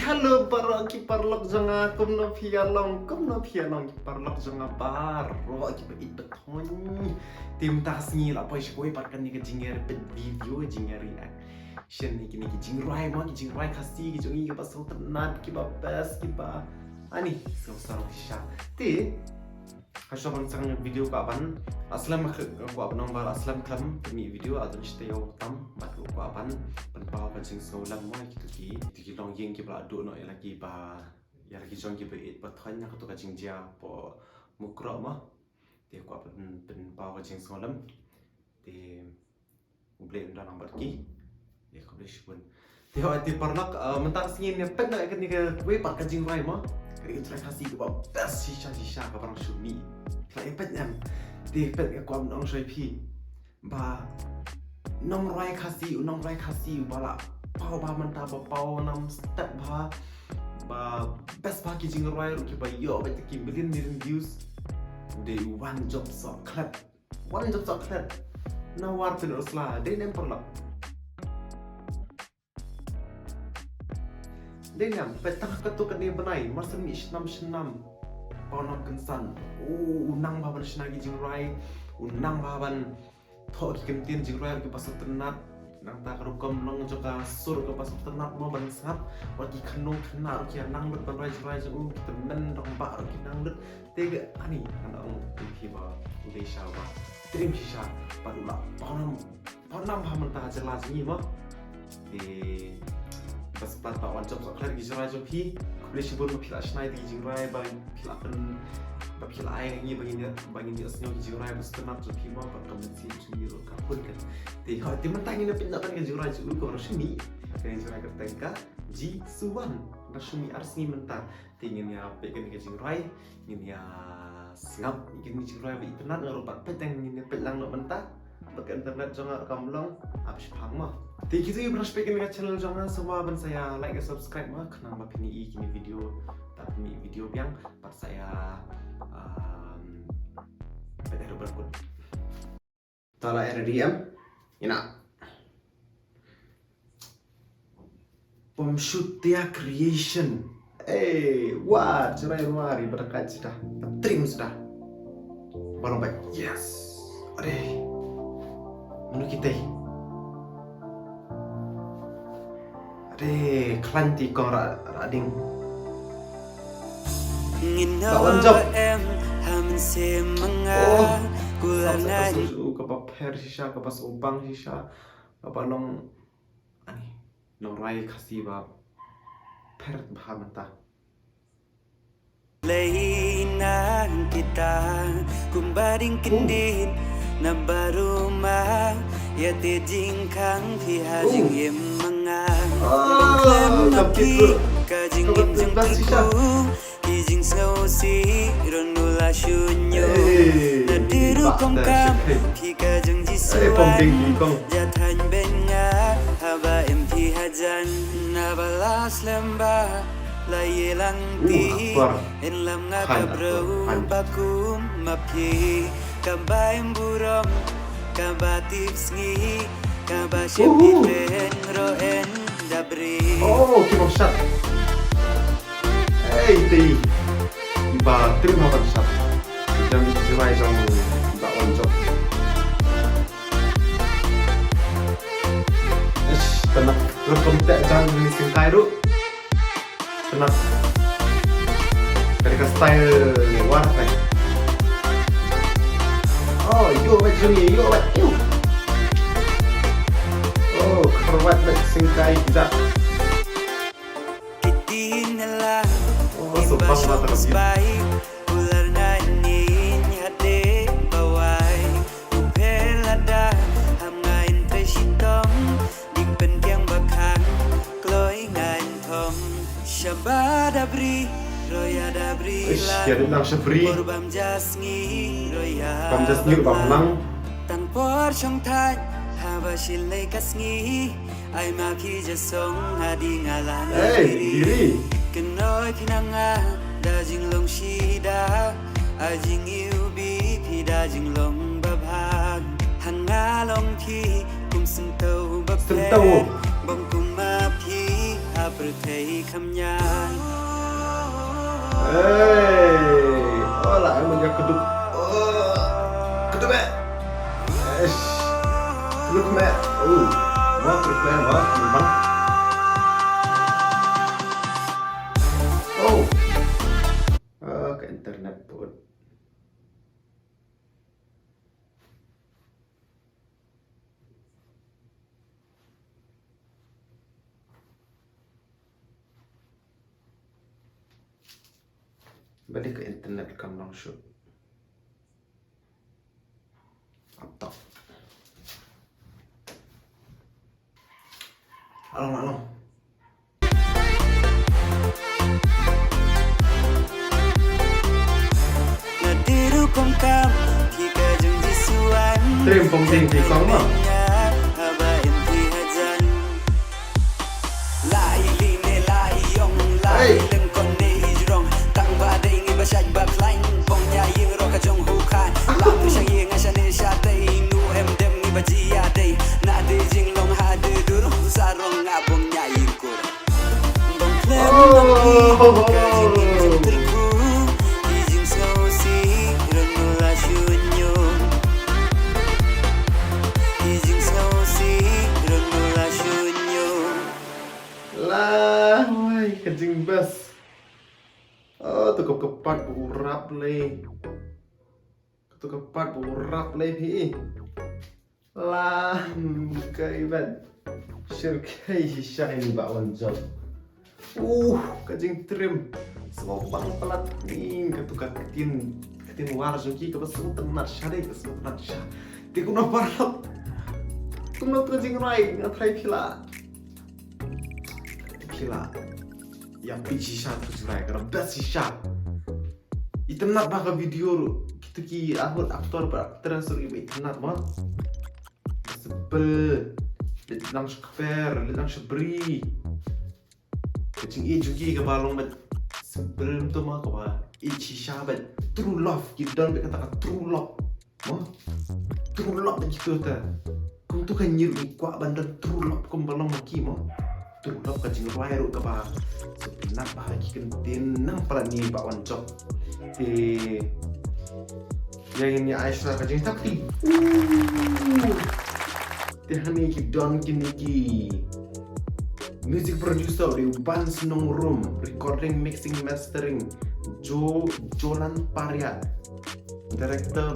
halo para kiparlok janga kumno pialong kiparlok janga baro ki bait beton tim tasni la poi shkoi parkan ni jinger pet video jinger reaction ni jingrai mo jingrai khasi ki jongi ki pasau tenat ki bas ki ba ani sarong sha ti Kasyaban sang video kapan aslam ko abang bal aslam klam ni video adun steo tam mat ko apan penpaw pancing solam mo ki long yeng ki bla do no lagi ba ya lagi jong ki be ba thanya ko to ka jingja po mukro ma te ko apan penpaw pancing solam te uble nda number ki ya ko be shun te ho te parnak mentar singin ne pet na ke ni ke we pat ka jing rai ma ke tra kasi ko ba best shisha ka barang shumi Lại bất nhầm thì bất cái quan ông chơi phi và nông rai khá siêu bà là bao ba mình ta bao năm step ba best packaging rai rồi kìa bà yo bây giờ million views để one job so clip na war pin usla để nem perlak để nem petang ketukan ni benai masa mi senam Pawnam kensan, unang baban senagi jingrai, unang baban thok kimtin jingrai ke pasal tenat, nang tak rukam long joka sur ke pasal tenat mau bansap, waki khanung khana rukia nang lut banrai jingrai jeng kita men dong ba ruki nang lut tega ani kana ong timpi ba ulei shawa trim shisha padula pawnam baban ta jelas ni ma di pas plat pak wancop sok klar jingrai jo pi boleh sebut pila snai di jingrai bang pila pen pila ai ngi bangin ni asnyo ki jingrai bas tenat jo pi ma pa komensi sini ro ka pun kan ti ha ti mentang ni pin dapat jingrai jo ko resmi kan jingrai ka tengka ji suwan resmi arsni mentang ti ngin ya pe kan ki jingrai ngin ya ngap ngin jingrai bi tenat ngaro pat peteng ngin pelang no mentang pakai internet jangan kamlong habis paham Thì kita yang berhasil dengan channel jangan semua ban saya like dan subscribe mah kenapa kini video tapi video yang part saya pada berikut. Tala RDM, ina. Pomshutia Creation. Wah, cerai mari berkat sudah, trim sudah. Barang baik. Yes. Mana kita? Klanti kong rading Bawan job Sampai kapas per shisha kapas ubang shisha apa nong ani nong rai kasih ba per bahan mentah Lainan kita kumbaring kendit na baruma ya te jingkang fi hajing yem mga klem na pi kajing yem jing tuku kijing sau si ronula shunyo na diru kongkam pi kajing jisuan jatan benya haba em pi hajan na balas lembah Lai lang ti en lam nga kabrau pakum mapi kabayang burong kabatips ngi kabasyem iten roen dabri kibang shot ti iba terima kasih shot dan jirai jong iba onjok tenang rekam tak jangan ni singkai ru tenang dari style war kan yo bet sini yo kerwat bet singkai tidak kitinala sebab mata ular nanin hate bawai upelada hamngain presitong ding pentiang bakang kloi ngain thom shabadabri Roya dabri lang Korbam jasngi Roya bang nang Tanpor syong tan Haba silay kasngi Ay maki jasong hadi ngalan diri Kenoy pinanga Dajing long shida Ajing iubi Pidajing long babhag Hanga long pi Kum sentau bapet Bong kumapi ประเทศคำยาน oh lah emang dia keduk keduk meh keduk meh mau keduk meh mau bang ke internet pun balik ke internet kan langsung atau along ngadiru kong kam kita jeng di suan trim phong ting thì có mà haba inti hajan lai li ne lai yong lai leng kon ne hijrong tang ba de ngi ba shaj ba klein bong nya ying ro ka jong hu khai lam tu shang ying a shane sha dei nu em dem ngi ba ji ya dei na de jing long ha de dur sa rong nga bong nya ying ko bong klem bong ki ka jing jing ter ku jing so si ron nu la shunyo jing so si ron nu la shunyo lah woi kencing bas tu kepat urap le tu kepat urap le pi lah kaiban syirkai hisyain bawan job kencing trim sebang pelat nih ketukat ketin war joki ke besu tenar syari ke besu tenar syah ti kuno parlok kuno kencing rai ngatai pila yang pici satu cerai karena best sisa itu nak baca video lu gitu ki aktor suruh itu nak mah sebel lidang skfer lidang seberi kecing juga ke balong bet sebel tu mah kau sisa bet true love kita dan kata true love mah true love begitu ta kau tu kan nyeri kuat bandar true love kau balong maki mah true love kacing ruai ru ke bah sebenarnya bahagi kentin nang pala ni bakwan job yang ini Aisyah kacing takti tehani ki don kiniki music producer di Ban Senong Room recording mixing mastering Jolan Parya director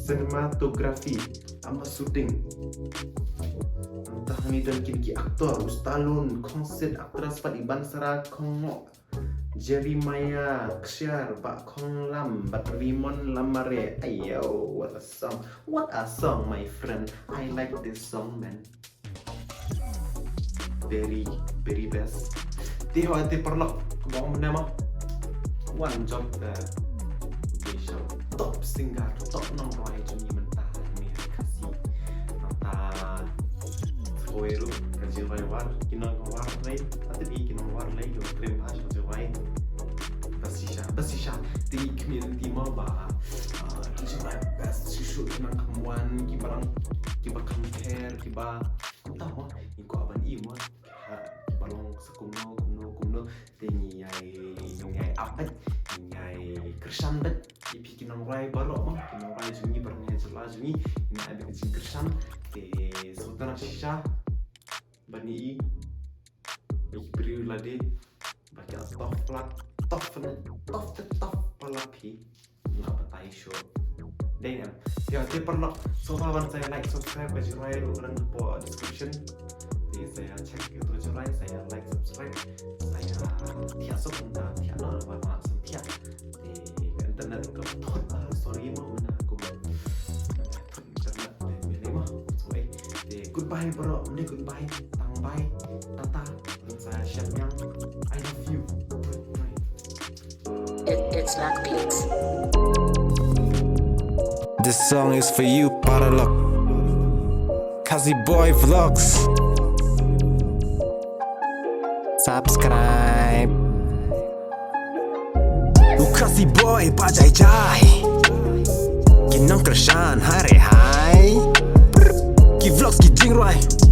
cinematography sama shooting tahani dan kini aktor Ustalun konsen aktris pada Iban Sara Kongo Jeremiah Ksiar Pak Kong Lam Bat Rimon Lamare ayo what a song my friend I like this song man very best di hati perlok kebawang benda mah one job show top singer top nongkrong juni mentah nih kasih nota Oiru kajil war kinang war lay ati di kinang war lay yo trim hash jawai basisha di community mo ba jawai best shoot kinang kamuan kibarang kiba compare kiba tahu iko aban imo balong sekumno tingi yai apet yai kersan bet ipi kinang rai baro mo kinang rai jungi barangnya jelas jungi ini ada kecing kersan sultan shisha bani beri lade baca tof palapi nggak batai show dengan ya dia perlu soalan saya like subscribe ke channel orang po description saya cek itu channel saya like subscribe saya tiasok entah tiada apa setiap di internet ke sorry mau aku internet ini mah goodbye bro goodbye bye tata saya Syamyang I love you It's Black Peaks. This song is for you, Paralok. Kazi Boy Vlogs. Subscribe. Kazi Boy Bajai Jai. Kinong Krishan Hari Hai. Ki Vlogs Ki Jingrai.